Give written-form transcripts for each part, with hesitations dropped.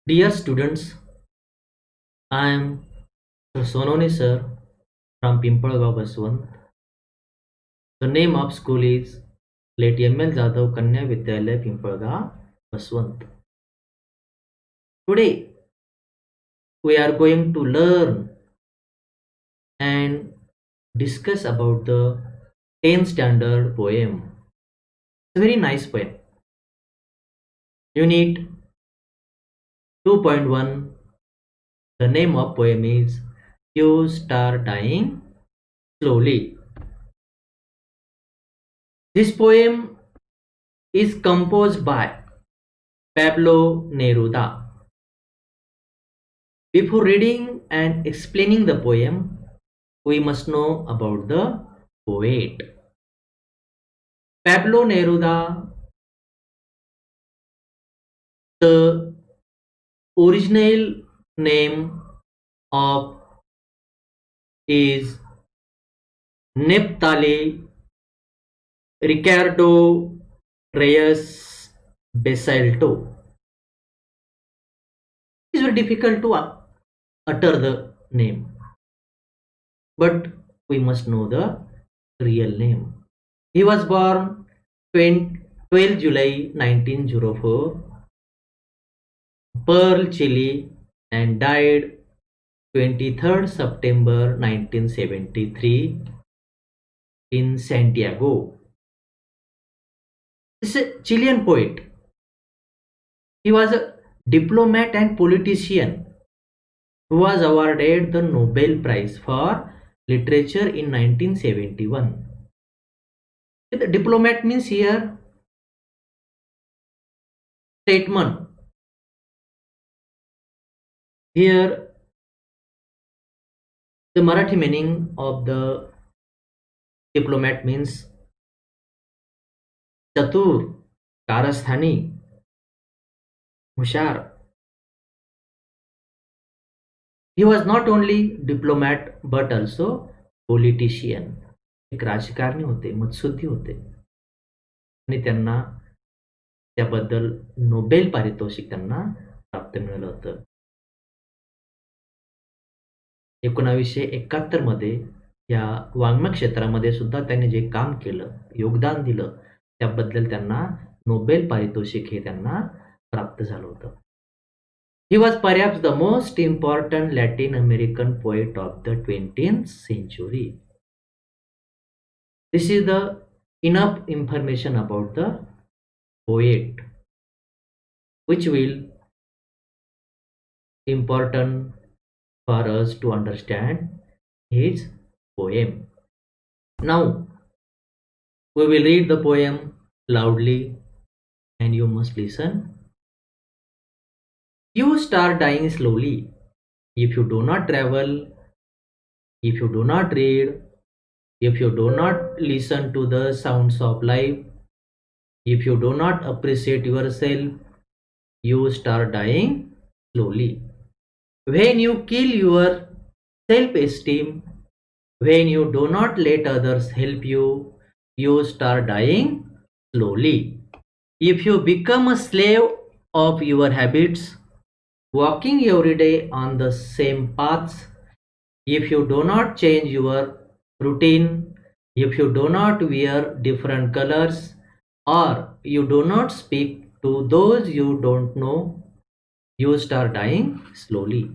Dear students, I am Sononi sir from Pimpalgaon Baswant. The name of school is Let M.L. Jadhav Kanya Vidyalaya Pimpalgaon Baswant. Today we are going to learn and discuss about the 10th standard poem. It's a very nice poem. Unit 2.1. The name of poem is You Start Dying Slowly. This poem is composed by Pablo Neruda. Before reading and explaining the poem, we must know about the poet. Pablo Neruda, the original name of is Neptali Ricardo Reyes Basalto. It's very difficult to utter the name, but we must know the real name. He was born 12 July 1904, Pearl, Chile, and died 23rd September 1973 in Santiago. He's a Chilean poet. He was a diplomat and politician who was awarded the Nobel Prize for Literature in 1971. The diplomat means here statesman. Here the Marathi meaning of the diplomat means चतुर, कारस्थानी, हुशार. He was not only diplomat but also politician. एक राजकारणी होते, मतसुद्धी होते आणि त्यांना त्याबद्दल Nobel पारितोषिक त्यांना प्राप्त मिळालं होतं. 1971 मध्ये या वाङ्मय क्षेत्रामध्ये सुद्धा त्यांनी जे काम केलं, योगदान दिलं, त्याबद्दल त्यांना नोबेल पारितोषिक हे त्यांना प्राप्त झालं होतं. He was perhaps the most important Latin American poet of the 20th century. This is the enough information about the poet, which will important for us to understand his poem. Now we will read the poem loudly and you must listen. You start dying slowly if you do not travel, if you do not read, if you do not listen to the sounds of life, if you do not appreciate yourself, you start dying slowly. When you kill your self-esteem, when you do not let others help you, you start dying slowly. If you become a slave of your habits, walking every day on the same paths, if you do not change your routine, if you do not wear different colors, or you do not speak to those you don't know, you start dying slowly.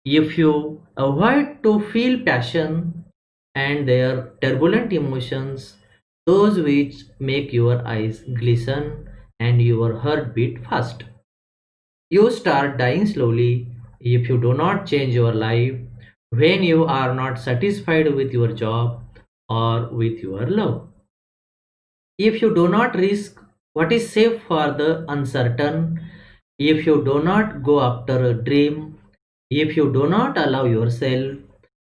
If you avoid to feel passion and their turbulent emotions, those which make your eyes glisten and your heart beat fast, you start dying slowly if you do not change your life when you are not satisfied with your job or with your love. If you do not risk what is safe for the uncertain, if you do not go after a dream, if you do not allow yourself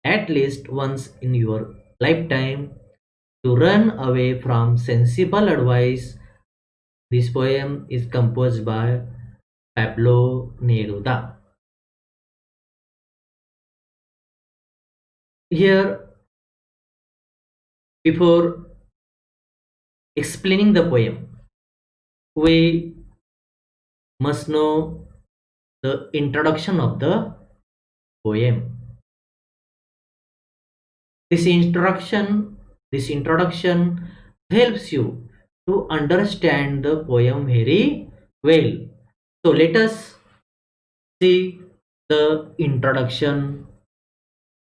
at least once in your lifetime to run away from sensible advice, this poem is composed by Pablo Neruda. Here, before explaining the poem, we must know the introduction of the poem. This introduction helps you to understand the poem very well. So let us see the introduction.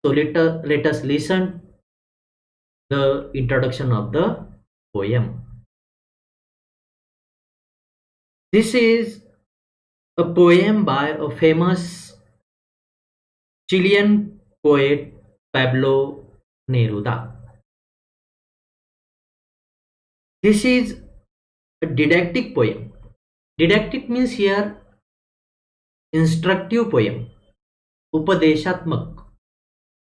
So let us listen the introduction of the poem. This is a poem by a famous Chilean poet Pablo Neruda. This is a didactic poem. Didactic means here instructive poem, upadeshatmak.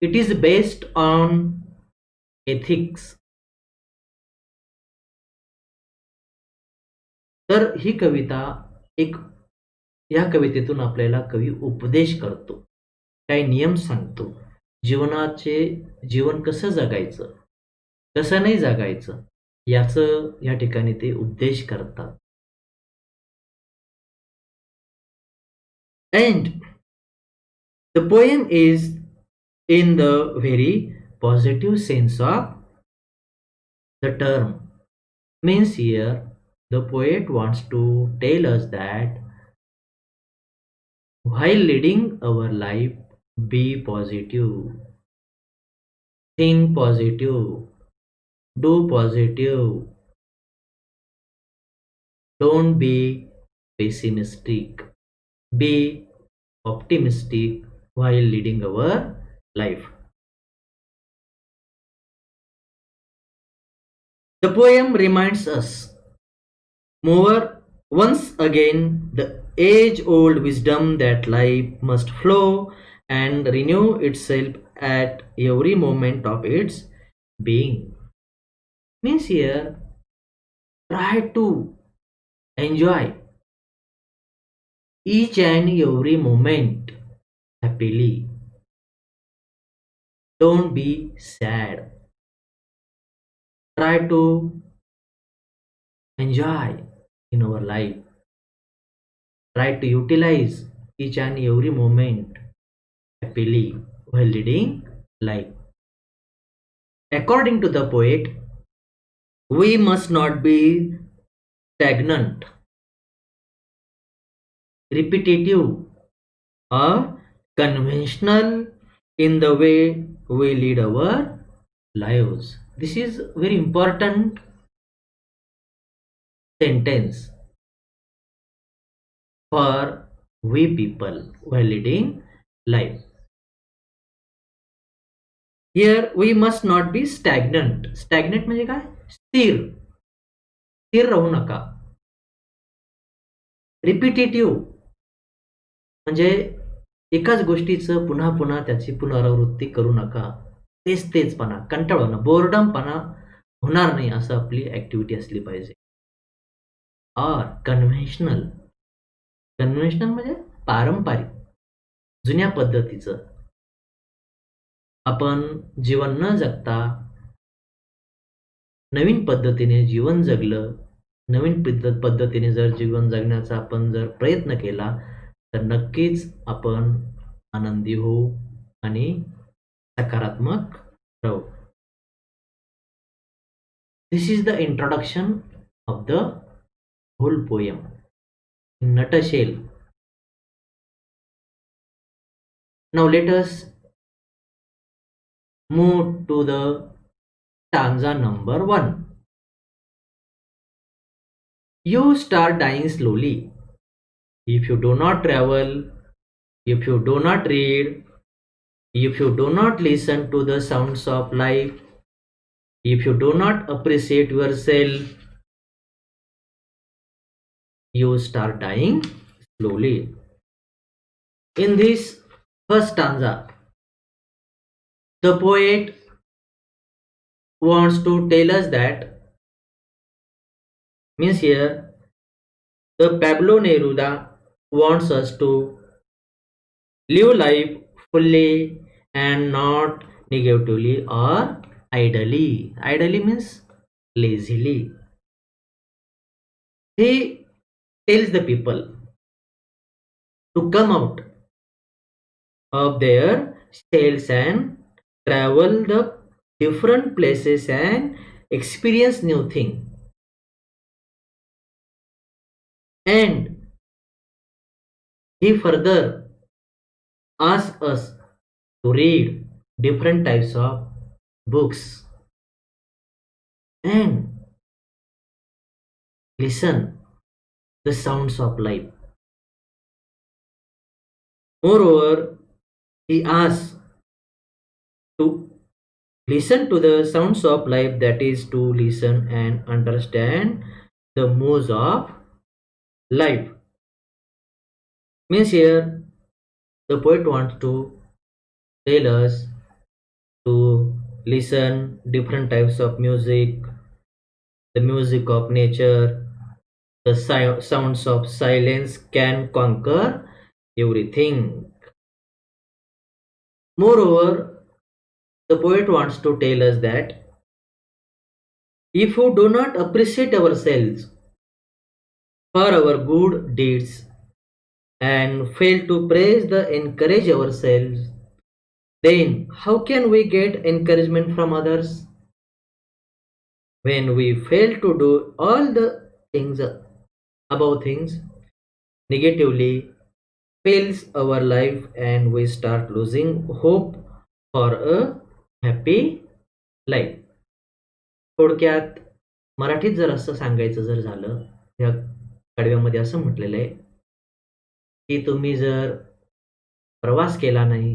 It is based on ethics. तर ही कविता एक या कवितेतून आपल्याला कवी उपदेश करतो, काही नियम सांगतो, जीवन कसं जगायचं, कसं नाही जगायचं, याचं या ठिकाणी ते उपदेश करतात. And the poem is in the very positive sense of the term. Means here the poet wants to tell us that while leading our life, be positive, think positive, do positive, don't be pessimistic, be optimistic while leading our life. The poem reminds us more once again the age old wisdom that life must flow and renew itself at every moment of its being. Means here, try to enjoy each and every moment happily. Don't be sad. Try to enjoy in our life. Try to utilize each and every moment happily while leading life. According to the poet, we must not be stagnant, repetitive, or conventional in the way we lead our lives. This is very important sentence for we people while leading life. Here we must not be stagnant. Stagnant म्हणजे काय? स्थिर. स्थिर राहू नका. Repetitive म्हणजे एकाच गोष्टीचं पुन्हा पुन्हा त्याची पुनरावृत्ती करू नका. तेचपणा, कंटाळवाणा, बोर्डमपणा होणार नाही असं आपली ऍक्टिव्हिटी असली पाहिजे. और कन्व्हेन्शनल. कन्व्हेन्शनल म्हणजे पारंपरिक, जुन्या पद्धतीचं. आपण जीवन न जगता नवीन पद्धतीने जीवन जगलं, नवीन पद्धतीने जर जीवन जगण्याचा आपण जर प्रयत्न केला तर नक्कीच आपण आनंदी होऊ आणि सकारात्मक राहू. This is the introduction of the whole poem in nutshell. Now let us move to the stanza number 1. You start dying slowly if you do not travel, if you do not read, if you do not listen to the sounds of life, if you do not appreciate yourself, you start dying slowly. In this first stanza, the poet wants to tell us that, means here the Pablo Neruda wants us to live life fully and not negatively or idly. Idly means lazily. He tells the people to come out of their shells and travel the different places and experience new thing. And he further asks us to read different types of books and listen the sounds of life. Moreover, he asks to listen to the sounds of life, that is to listen and understand the modes of life. Means here the poet wants to tell us to listen different types of music, the music of nature, the sounds of silence can conquer everything. Moreover, the poet wants to tell us that if we do not appreciate ourselves for our good deeds and fail to praise the encourage ourselves, then how can we get encouragement from others? When we fail to do all the things above things negatively fails our life and we start losing hope for a happy life. थोडक्यात मराठीत जर असं सांगायचं जर झालं, या कडव्यामध्ये असं म्हटलेलं आहे की तुम्ही जर प्रवास केला नाही,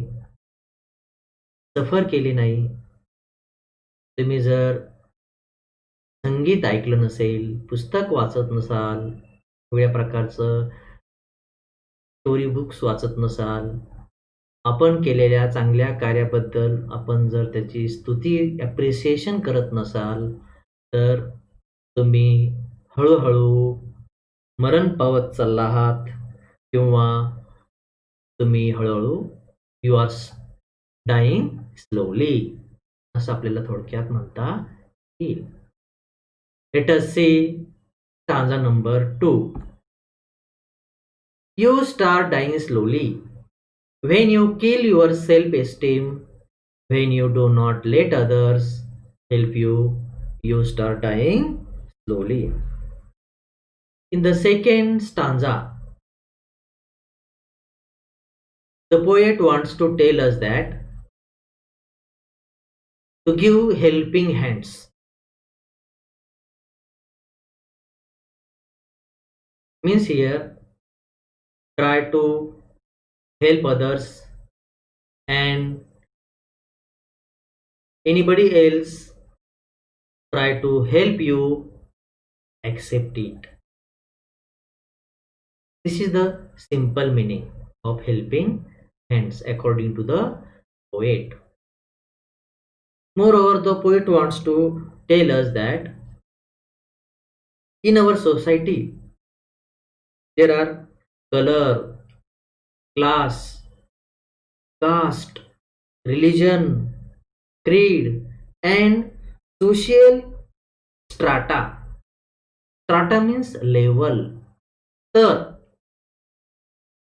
सफर केली नाही, तुम्ही जर संगीत ऐकलं नसेल, पुस्तक वाचत नसाल, वेगळ्या प्रकारचं स्टोरी बुक्स वाचत नसाल, आपण केलेल्या चांगल्या कार्याबद्दल आपण जर त्याची स्तुती ॲप्रिसिएशन करत नसाल, तर तुम्ही हळू-हळू मरण पावत चालला आहात किंवा तुम्ही हळू-हळू यू आर डाइंग स्लोली असं आपल्याला थोडक्यात म्हणता येईल. Let us see stanza number 2. You start dying slowly when you kill your self-esteem, when you do not let others help you, you start dying slowly. In the second stanza, the poet wants to tell us that to give helping hands means here try to help others and anybody else try to help you accept it. This is the simple meaning of helping hands according to the poet. Moreover, the poet wants to tell us that in our society there are color, class, caste, religion, creed, and social strata. Strata means level. The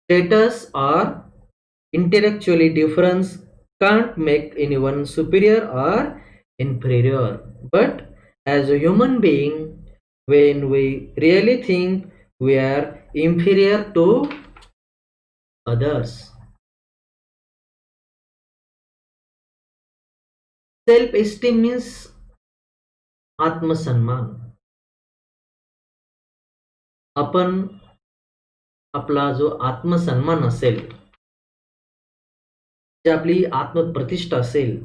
status or intellectually difference can't make anyone superior or inferior. But as a human being, when we really think we are inferior to others, self esteem means आत्मसन्मान. आपण आपला जो आत्मसन्मान असेल, जी आपली आत्मप्रतिष्ठा असेल,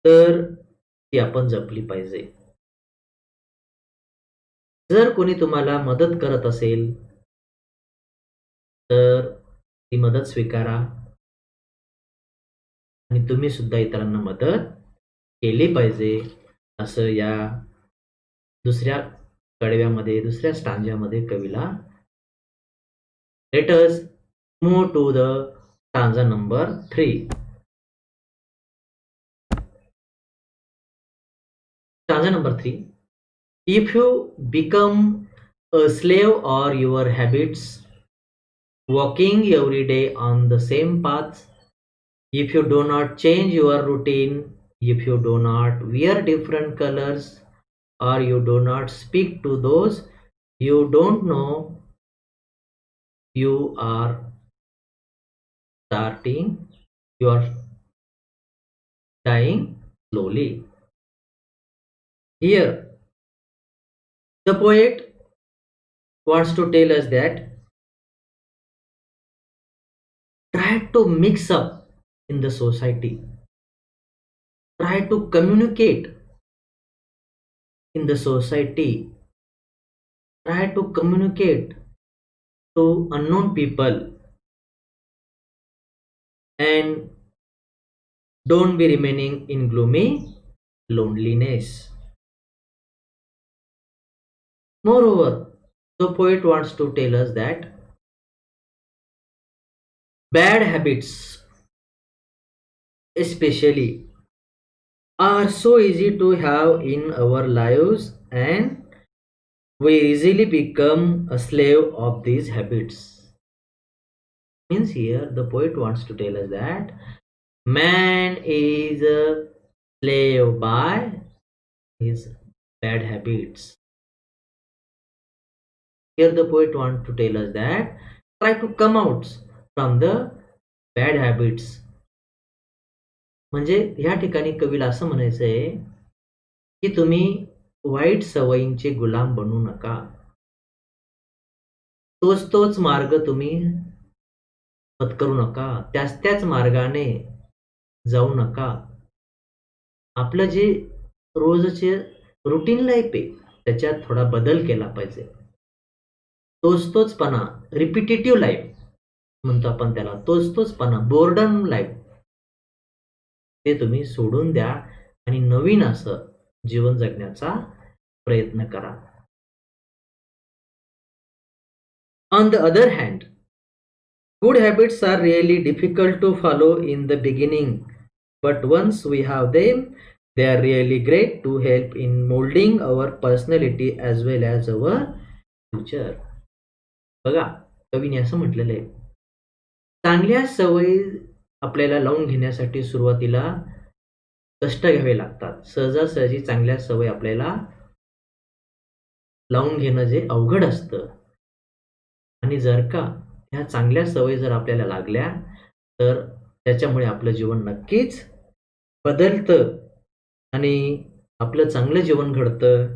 तर ती आपण जपली पाहिजे. जर कोणी तुम्हाला मदत करत असेल, तर ती मदत स्वीकारा आणि तुम्ही सुद्धा इतरांना मदत केली पाहिजे, असं या दुसऱ्या कडव्यामध्ये, दुसऱ्या स्टांजामध्ये कवीला. Let us move to the stanza number 3. Stanza number 3. If you become A slave are your habits, walking every day on the same path. If you do not change your routine, if you do not wear different colors, or you do not speak to those you don't know, you are starting, you are dying slowly. Here, the poet wants to tell us that try to mix up in the society, try to communicate in the society, try to communicate to unknown people, and don't be remaining in gloomy loneliness. Moreover, the poet wants to tell us that bad habits, especially, are so easy to have in our lives, and we easily become a slave of these habits. Means here the poet wants to tell us that man is a slave by his bad habits. Here the poet wants to tell us that try to come out from the bad habits. म्हणजे ह्या ठिकाणी कवीला असं म्हणायचं आहे की तुम्ही white सवयींचे गुलाम बनू नका. तोच मार्ग तुम्ही पत्करू नका. त्याच मार्गाने जाऊ नका. आपलं जे रोजचे रुटीन लाईफ आहे त्याच्यात थोडा बदल केला पाहिजे. तोचपणा, रिपिटेटिव्ह लाईफ म्हणतो आपण त्याला, तोचपणा, बोर्डम लाईफ, ते तुम्ही सोडून द्या आणि नवीन असं जीवन जगण्याचा प्रयत्न करा. On the other hand, good habits are really difficult to follow in the beginning, but once we have them, they are really great to help in molding our personality as well as our future. बघा, कवीने असं म्हटलेलं आहे, चांगल्या सवयी आपल्याला लावून घेण्यासाठी सुरुवातीला कष्ट घ्यावे लागतात. सहजासहजी चांगल्या सवयी आपल्याला लावून घेणं जे अवघड असतं. आणि जर का ह्या चांगल्या सवयी जर आपल्याला लागल्या तर त्याच्यामुळे आपलं जीवन नक्कीच बदलतं आणि आपलं चांगलं जीवन घडतं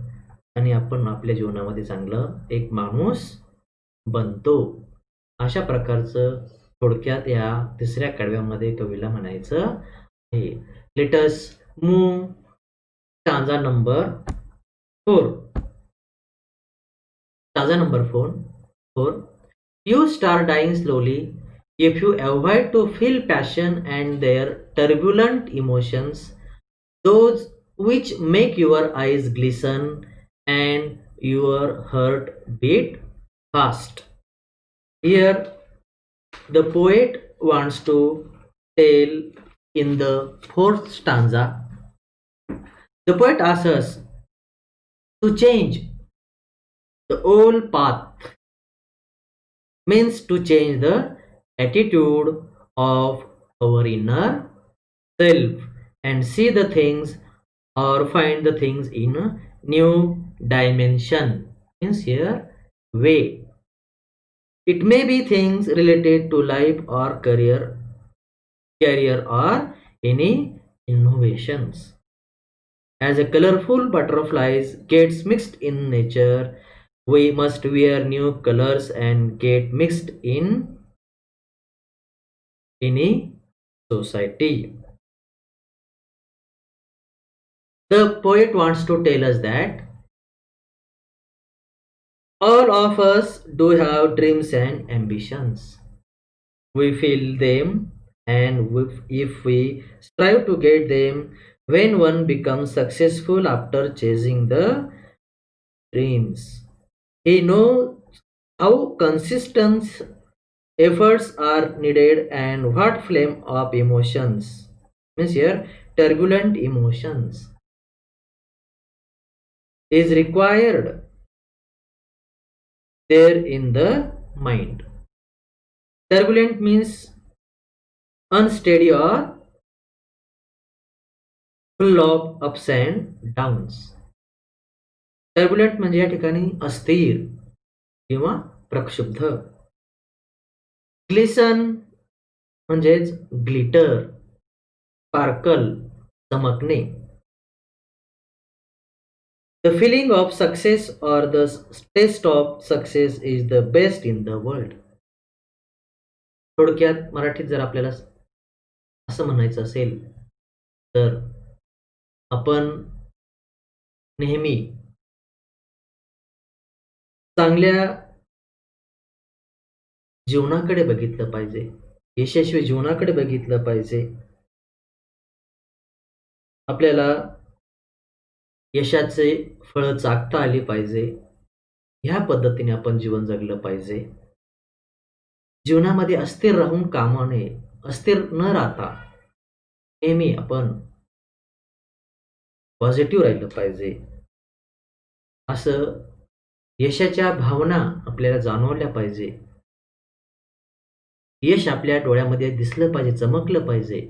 आणि आपण आपल्या जीवनामध्ये चांगलं एक माणूस बनतो. अशा प्रकारचं थोडक्यात या तिसऱ्या कडव्यामध्ये कवीला म्हणायचं आहे. Late us move stanza number 4. Stanza number 4. You start dying slowly if you avoid to feel passion and their turbulent emotions, those which make your eyes glisten and your heart beat fast. Here, the poet wants to tell in the 4th stanza, the poet asks us to change the old path, means to change the attitude of our inner self and see the things or find the things in a new dimension. Means here way. It may be things related to life or career or any innovations. As a colorful butterflies gets mixed in nature, we must wear new colors and get mixed in any society. The poet wants to tell us that all of us do have dreams and ambitions. We feel them, and if we strive to get them, when one becomes successful after chasing the dreams, he knows how consistent efforts are needed and what flame of emotions, means here turbulent emotions, is required there in the mind. Turbulent means unsteady or full of ups and downs. Turbulent म्हणजे या ठिकाणी अस्थिर किंवा प्रक्षुब्ध. Glisten म्हणजेच glitter, sparkle, चमकणे. The feeling of success or the taste of success is the best in the world. थोडक्यात मराठीत जर आपल्याला असं म्हणायचं असेल तर आपण नेहमी चांगल्या जीवनाकडे बघितलं पाहिजे, यशस्वी जीवनाकडे बघितलं पाहिजे. आपल्याला यशाचे फळं चाखता आली पाहिजे. ह्या पद्धतीने आपण जीवन जगलं पाहिजे. जीवनामध्ये अस्थिर राहून कामा नये. अस्थिर न राहता नेहमी आपण पॉझिटिव्ह राहिलं पाहिजे. असं यशाच्या भावना आपल्याला जाणवल्या पाहिजे. यश आपल्या डोळ्यामध्ये दिसलं पाहिजे, चमकलं पाहिजे.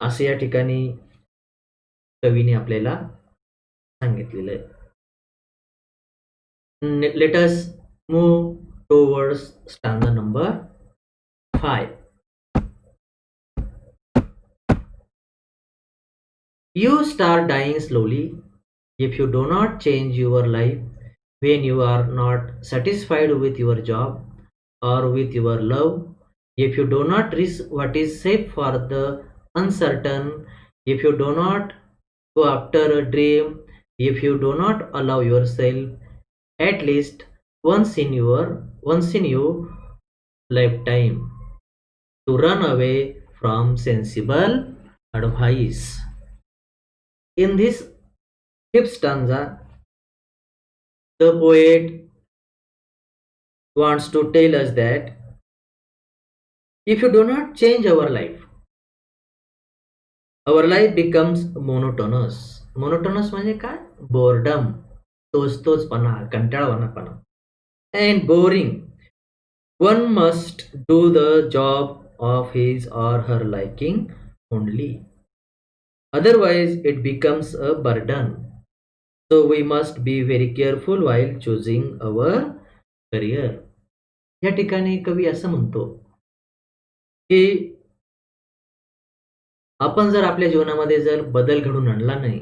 असं या ठिकाणी कवीने आपल्याला सांगितलेलं आहे. Let us move towards stanza number 5. You start dying slowly if you do not change your life when you are not satisfied with your job or with your love, if you do not risk what is safe for the uncertain, if you do not go after a dream, if you do not allow yourself at least once in your lifetime to run away from sensible advice. In this fifth stanza, the poet wants to tell us that if you do not change our life becomes monotonous. Monotonous म्हणजे काय? Boredom, तोचपणा, कंटाळवाणापणा. And boring. One must do the job of his or her liking only. Otherwise, it becomes a burden. So we must be very careful while choosing our career. या ठिकाणी कवी असं म्हणतो की आपण जर आपल्या जीवनामध्ये जर बदल घडवून आणला नाही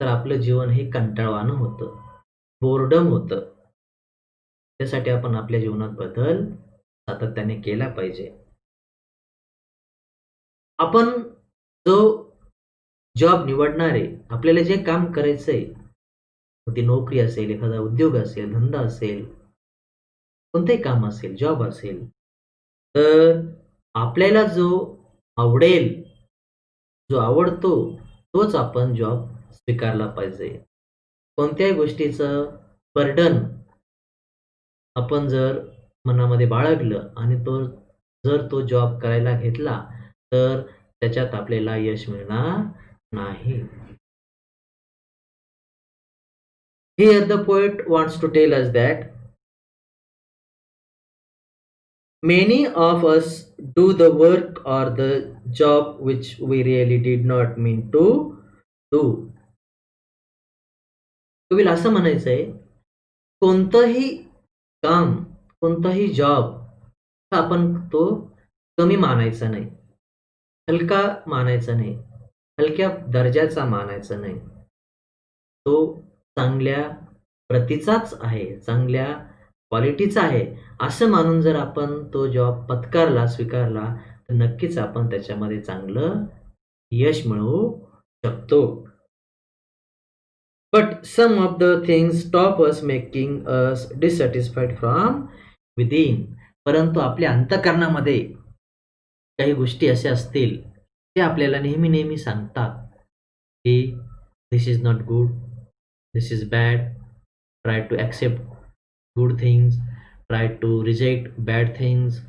तर आपलं जीवन हे कंटाळवाणं होतं, बोर्डम होतं. त्यासाठी आपण आपल्या जीवनात बदल सातत्याने केला पाहिजे. आपण जो जॉब निवडणार आहे, आपल्याला जे काम करायचंय, ती नोकरी असेल, एखादा उद्योग असेल, धंदा असेल, कोणतंही काम असेल, जॉब असेल, तर आपल्याला जो आवडेल, जो आवडतो, तोच आपण जॉब स्वीकारला पाहिजे. कोणत्याही गोष्टीचं बर्डन आपण जर मनामध्ये बाळगलं आणि जर तो जॉब करायला घेतला, तर त्याच्यात आपल्याला यश मिळणार नाही. Here the poet wants to tell us that many of us do the work or the job which we really did not mean to do. कवीला असं म्हणायचंय, कोणतंही काम, कोणताही जॉब आपण तो कमी मानायचा नाही, हलका मानायचा नाही, हलक्या दर्जाचा मानायचा नाही. तो चांगल्या प्रतीचाच आहे, चांगल्या क्वालिटीचा आहे, असं मानून जर आपण तो जॉब पत्करला, स्वीकारला, तर नक्कीच आपण त्याच्यामध्ये चांगलं यश मिळवू शकतो. But some of the things stop us making us dissatisfied from within. परंतु आपल्या अंतःकरणामध्ये काही गोष्टी अशा असतील, ते आपल्याला नेहमी सांगतात की this is not good, this is bad, try to accept good things, try to reject bad things.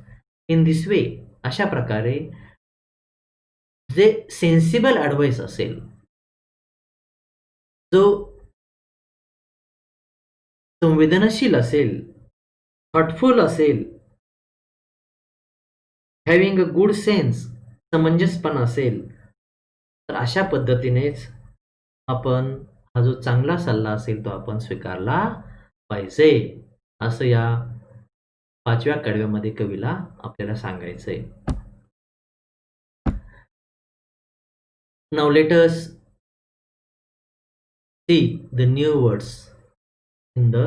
In this way, अशा प्रकारे जे सेन्सिबल ॲडवाइस असेल, जो संवेदनशील असेल, थॉटफुल असेल, हॅव्हिंग अ गुड सेन्स, समंजसपणा असेल, तर अशा पद्धतीनेच आपण हा जो चांगला सल्ला असेल तो आपण स्वीकारला पाहिजे, असं या 5व्या कडव्यामध्ये कवीला आपल्याला सांगायचंय. Now let us see the new words in the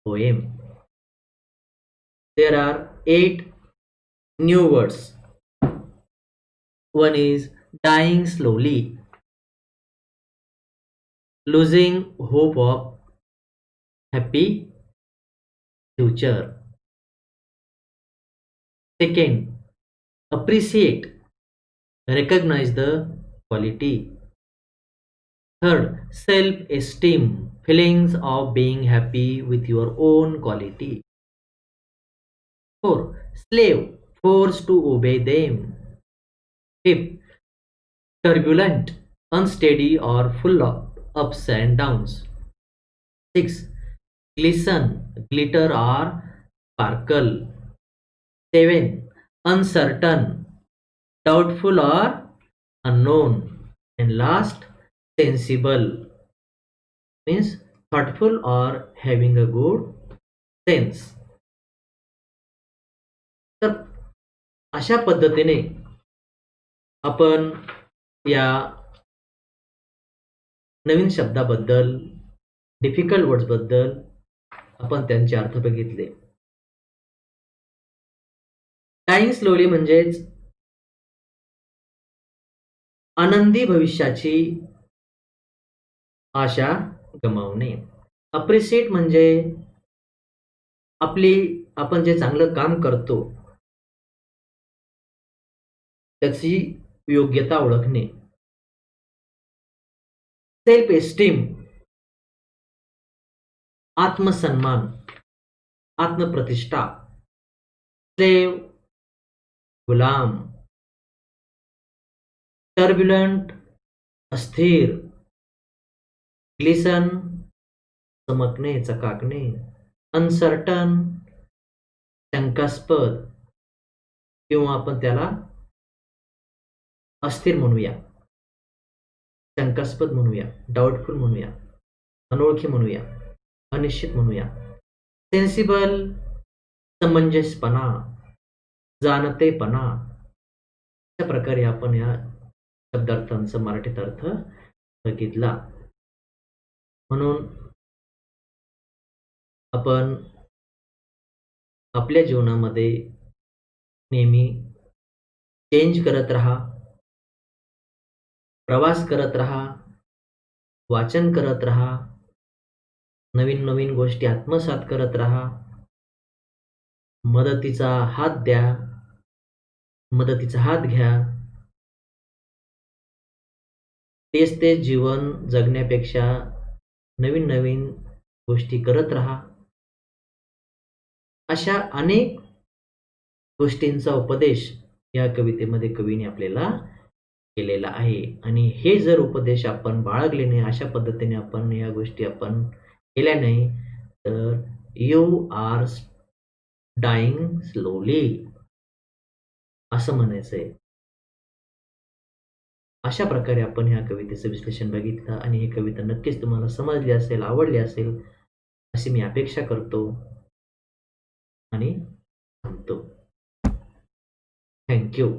poem. There are 8 new words. One is dying slowly, losing hope of happy future. Second, appreciate, recognize the quality. Third, self-esteem, feelings of being happy with your own quality. Four, slave, forced to obey them. Fifth, turbulent, unsteady or full of ups and downs. Six, glisten, glitter or sparkle. Seven, uncertain, doubtful or unknown. And last, sensible, means thoughtful or having a good sense. तर अशा पद्धतीने आपण या नवीन शब्दाबद्दल, difficult वर्ड्सबद्दल आपण त्यांचे अर्थ बघितले. Dying slowly म्हणजेच आनंदी भविष्याची आशा गमावणे. अप्रिशिएट म्हणजे आपण जे चांगलं काम करतो त्याची योग्यता ओळखणे. सेल्फ एस्टीम, आत्मसन्मान, आत्मप्रतिष्ठा. स्लेव, गुलाम. टर्ब्युलंट, अस्थिर. ग्लिसन, चमकणे, चकाकणे. अनसर्टन, शंकास्पद, किंवा आपण त्याला अस्थिर म्हणूया, शंकास्पद म्हणूया, डाऊटफुल म्हणूया, अनोळखी म्हणूया, अनिश्चित म्हणूया. सेन्सिबल, समंजसपणा, जाणतेपणा. अशा प्रकारे आपण या शब्दार्थांचा मराठीत अर्थ बघितला. म्हणून आपण आपल्या जीवनामध्ये नेहमी चेंज करत राहा, प्रवास करत राहा, वाचन करत राहा, नवीन नवीन गोष्टी आत्मसात करत राहा. मदतीचा हात द्या, मदतीचा हात घ्या. तेच ते जीवन जगण्यापेक्षा नवीन नवीन गोष्टी करत राहा. अशा अनेक गोष्टींचा उपदेश या कवितेमध्ये कवीने आपल्याला केलेला आहे. आणि हे जर उपदेश आपण बाळगले नाही, अशा पद्धतीने आपण या गोष्टी आपण केल्या नाही, तर यू आर डाईंग स्लोली असं म्हणायचंय. अशा प्रकारे आपण ह्या कवितेचं विश्लेषण बघितलं आणि ही कविता नक्कीच तुम्हाला समजली असेल, आवडली असेल अशी मी अपेक्षा करतो आणि थांबतो. Thank you.